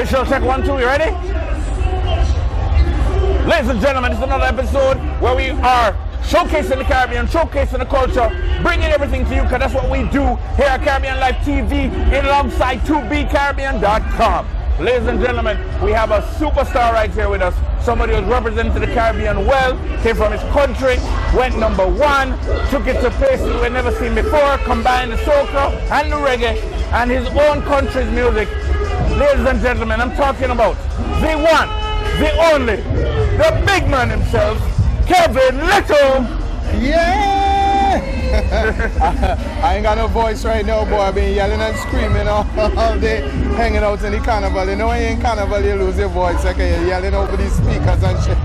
Michelle, check 1, 2, you ready? Ladies and gentlemen, it's another episode where we are showcasing the Caribbean, showcasing the culture, bringing everything to you, because that's what we do here at Caribbean Life TV alongside 2bcaribbean.com. Ladies and gentlemen, we have a superstar right here with us, somebody who's represented the Caribbean well, came from his country, went #1, took it to places we've never seen before, combined the soca and the reggae and his own country's music. Ladies and gentlemen, I'm talking about the one, the only, the big man himself, Kevin Little. Yeah! I ain't got no voice right now, boy. I've been yelling and screaming all day, hanging out in the carnival. You know, when you're in carnival, you lose your voice. Okay, you're yelling over these speakers and shit.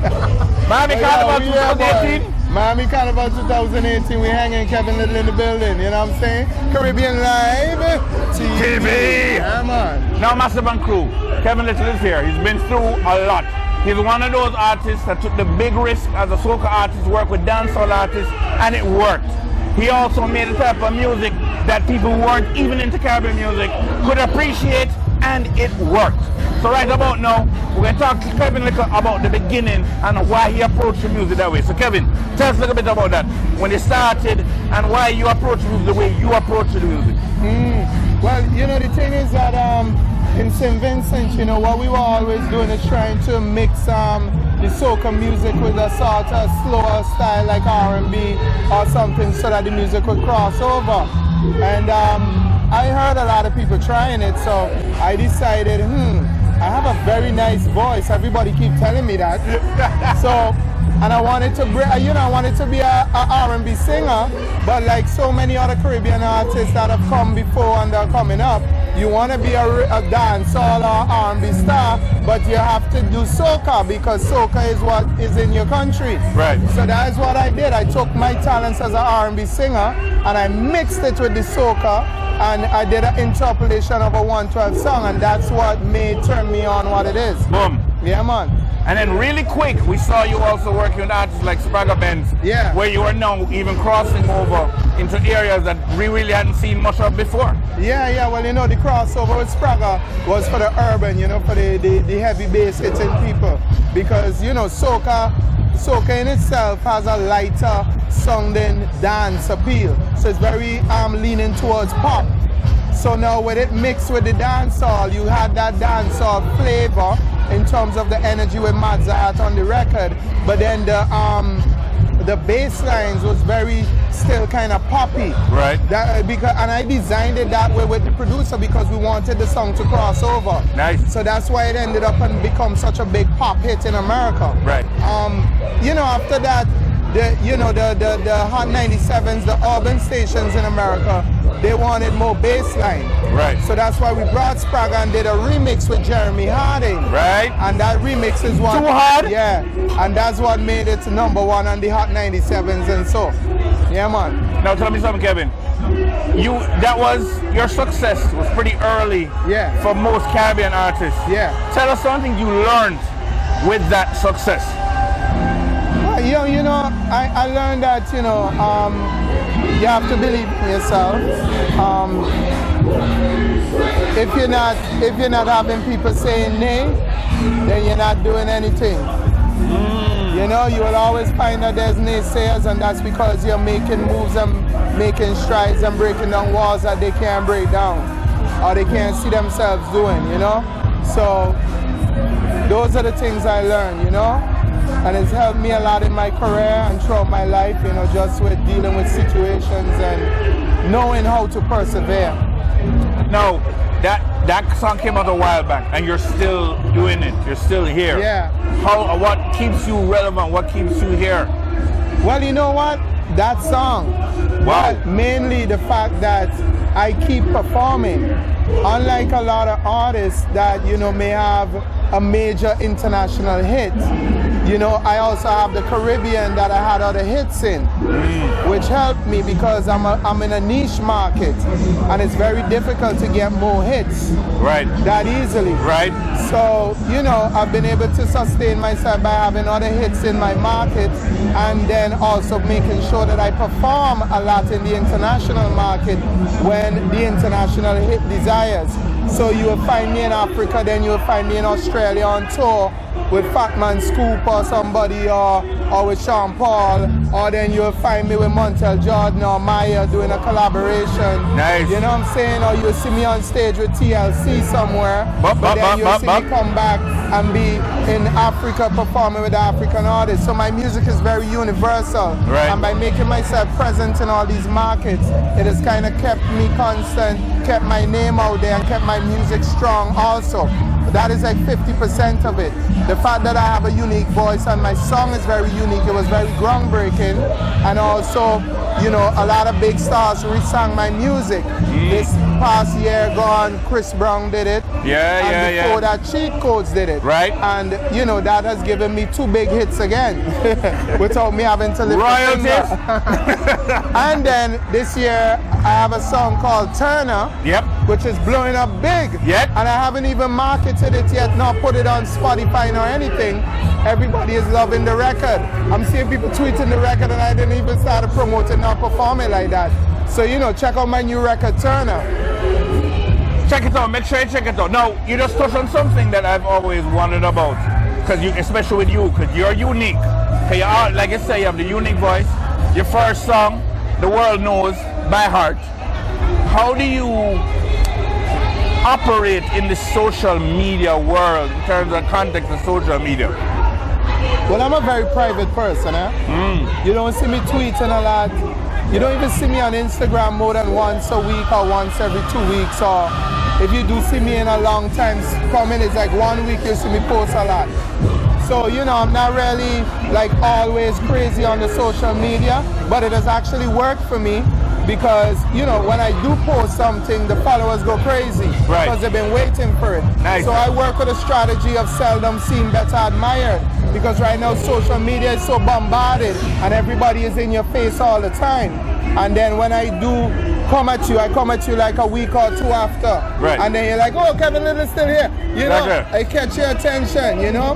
Miami Carnival 2018? Miami Carnival 2018, we hanging Kevin Little in the building, you know what I'm saying? Caribbean Live TV. Yeah, man. Now, Massive and Crew, Kevin Little is here. He's been through a lot. He's one of those artists that took the big risk as a soca artist, worked with dancehall artists, and it worked. He also made the type of music that people who weren't even into Caribbean music could appreciate, and it worked. So right about now, we're going to talk to Kevin Little about the beginning and why he approached the music that way. So Kevin, tell us a little bit about that. When you started and why you approach music the way you approach the music. Well, you know, the thing is that in St. Vincent, you know, what we were always doing is trying to mix the soca music with a sort of slower style like R&B or something so that the music would cross over. And I heard a lot of people trying it, so I decided, I have a very nice voice. Everybody keep telling me that. And I wanted to bring, I wanted to be a R&B singer, but like so many other Caribbean artists that have come before and are coming up, you want to be a dancehall or R&B star, but you have to do soca because soca is what is in your country. Right. So that is what I did. I took my talents as an R&B singer and I mixed it with the soca, and I did an interpolation of a 112 song, and that's what turned me on what it is. Boom. Yeah, man. And then really quick, we saw you also working with artists like Spragga Benz, where you are now even crossing over into areas that we really hadn't seen much of before. Yeah, well, you know, the crossover with Spragga was for the urban, you know, for the heavy bass hitting people. Because, you know, soca in itself has a lighter sounding dance appeal. So it's very leaning towards pop. So now with it mixed with the dancehall, you had that dancehall flavor in terms of the energy with Mozart on the record, but then the bass lines was very still kind of poppy. Right. And I designed it that way with the producer because we wanted the song to cross over. Nice. So that's why it ended up and become such a big pop hit in America. Right. You know, after that, the Hot 97s, the urban stations in America, they wanted more bass line. Right. So that's why we brought Spragga and did a remix with Jeremy Harding. Right. And that remix is what... Too hard? Yeah. And that's what made it #1 on the Hot 97s and so. Yeah, man. Now tell me something, Kevin. Your success was pretty early for most Caribbean artists. Yeah. Tell us something you learned with that success. You know, I learned that, you know, you have to believe in yourself. If you're not having people saying nay, then you're not doing anything. You know, you will always find that there's naysayers, and that's because you're making moves and making strides and breaking down walls that they can't break down or they can't see themselves doing, you know? So those are the things I learned, you know? And it's helped me a lot in my career and throughout my life, you know, just with dealing with situations and knowing how to persevere. No, that song came out a while back, and you're still doing it. You're still here. Yeah. What keeps you relevant? What keeps you here? Well, you know what? That song. Wow. But mainly the fact that I keep performing. Unlike a lot of artists that, you know, may have a major international hit, you know, I also have the Caribbean that I had other hits in, which helped me because I'm in a niche market, and it's very difficult to get more hits that easily. Right. So, you know, I've been able to sustain myself by having other hits in my market, and then also making sure that I perform a lot in the international market when the international hit desires. So you will find me in Africa, then you will find me in Australia on tour with Fatman Scoop or somebody, or with Sean Paul, or then you'll find me with Montel Jordan or Maya doing a collaboration. Nice. You know what I'm saying? Or you'll see me on stage with TLC somewhere, but then you'll see me come back and be in Africa performing with African artists. So my music is very universal. Right. And by making myself present in all these markets, it has kind of kept me constant, kept my name out there, and kept my music strong also. That is like 50% of it. The fact that I have a unique voice and my song is very unique, it was very groundbreaking. And also, you know, a lot of big stars re-sang my music. This past year gone, Chris Brown did it. And before that, Cheat Codes did it. Right. And, you know, that has given me 2 big hits again without me having to lift a finger. And then this year, I have a song called Turner, which is blowing up big. And I haven't even marketed it yet, nor put it on Spotify nor anything. Everybody is loving the record. I'm seeing people tweeting the record and I didn't even start promoting nor performing like that. So, you know, check out my new record, Turner. Check it out, make sure you check it out. Now, you just touched on something that I've always wondered about, because you, especially with you, because you're unique. You are, like I say, you have the unique voice. Your first song, the world knows by heart. How do you operate in the social media world in terms of context of social media? Well, I'm a very private person. You don't see me tweeting a lot. You don't even see me on Instagram more than once a week or once every 2 weeks. Or if you do see me in a long time coming, it's like 1 week you see me post a lot. So, you know, I'm not really like always crazy on the social media, but it has actually worked for me because, you know, when I do post something, the followers go crazy because they've been waiting for it. So I work with a strategy of seldom seen, better admired, because right now social media is so bombarded and everybody is in your face all the time. And then when I do come at you, I come at you like a week or 2 after. And then you're like, oh, Kevin Little's still here. You know, I catch your attention, you know.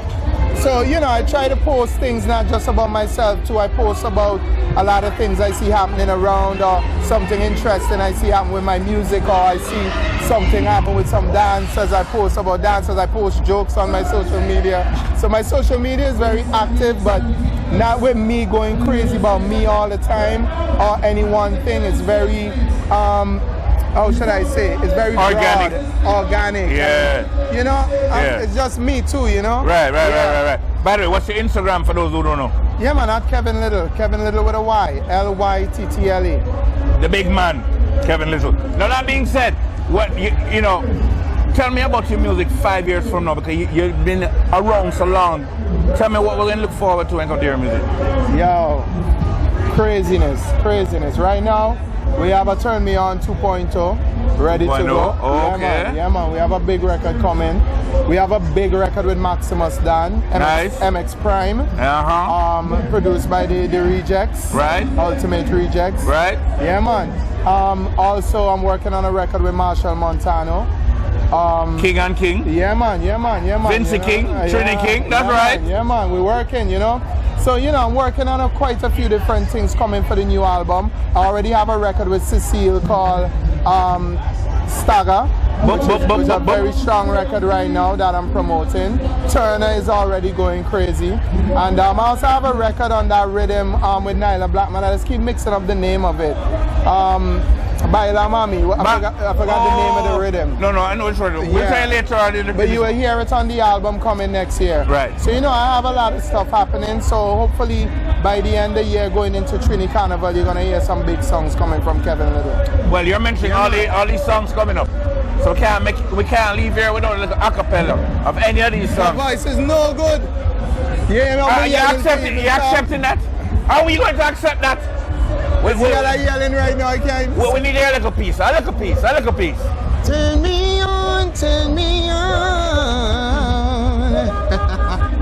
So, you know, I try to post things not just about myself too. I post about a lot of things I see happening around, or something interesting I see happen with my music, or I see something happen with some dancers. I post about dancers. I post jokes on my social media. So my social media is very active, but not with me going crazy about me all the time or any one thing. It's very, how should I say? It's very organic. Broad, organic. You know, it's just me too, you know? Right. By the way, what's your Instagram for those who don't know? Yeah, man, not Kevin Little. Kevin Little with a Y. Lyttle. The big man, Kevin Little. Now that being said, what you know, tell me about your music 5 years from now, because you've been around so long. Tell me what we're going to look forward to when it comes to your music. Yo, craziness. Right now, we have a Turn Me On 2.0 ready to go. Yeah, man. We have a big record coming. We have a big record with Maximus Dan, MX Prime. Produced by the Rejects. Ultimate Rejects. Yeah, man. Also, I'm working on a record with Marshall Montano. King and King. Yeah, man. Vince King, Trini King. That's right. Yeah, man. We're working, you know. So, you know, I'm working on quite a few different things coming for the new album. I already have a record with Cecile called Stagger, which is a very strong record right now that I'm promoting. Turner is already going crazy. And I also have a record on that rhythm with Nyla Blackman. I just keep mixing up the name of it. Baila Mami. I forgot the name of the rhythm. No, I know which one. We'll tell you later on. But you will hear it on the album coming next year. So, you know, I have a lot of stuff happening. So hopefully by the end of the year, going into Trini Carnival, you're going to hear some big songs coming from Kevin Little. Well, you're mentioning all these songs coming up. So we can't leave here without a little acapella of any of these songs. My voice is no good. You accepting that? How are you going to accept that? We're yelling right now, I can't. We need to hear a little piece. Turn me on, turn me on.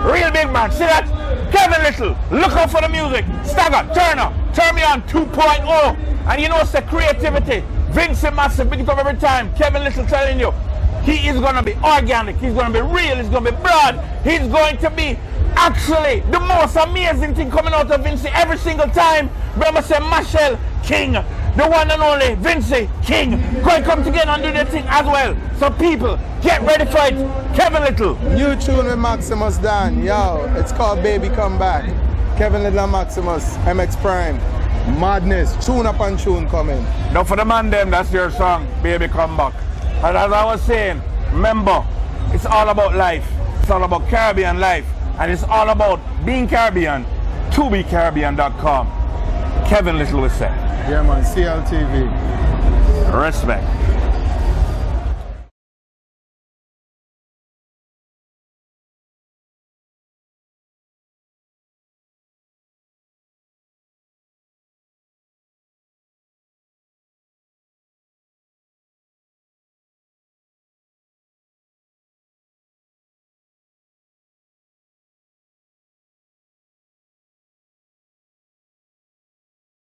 Real big man, see that? Kevin Little, look out for the music. Stagger, Turner, Turn Me On 2.0. And you know it's the creativity. Vincent Massive, pick up every time. Kevin Little telling you, he is going to be organic, he's going to be real, he's going to be broad, he's going to be actually the most amazing thing coming out of Vinci every single time. Brother say Machel King, the one and only Vincey King, going to come together and do their thing as well. So people, get ready for it. Kevin Little. New tune with Maximus Dan. Yo, it's called Baby Come Back. Kevin Little and Maximus, MX Prime. Madness, tune upon tune coming. Now for the man them, that's your song, Baby Come Back. And as I was saying, remember, it's all about life. It's all about Caribbean life. And it's all about being Caribbean, to be Caribbean.com. Kevin Little will say. Yeah man, CLTV. Respect.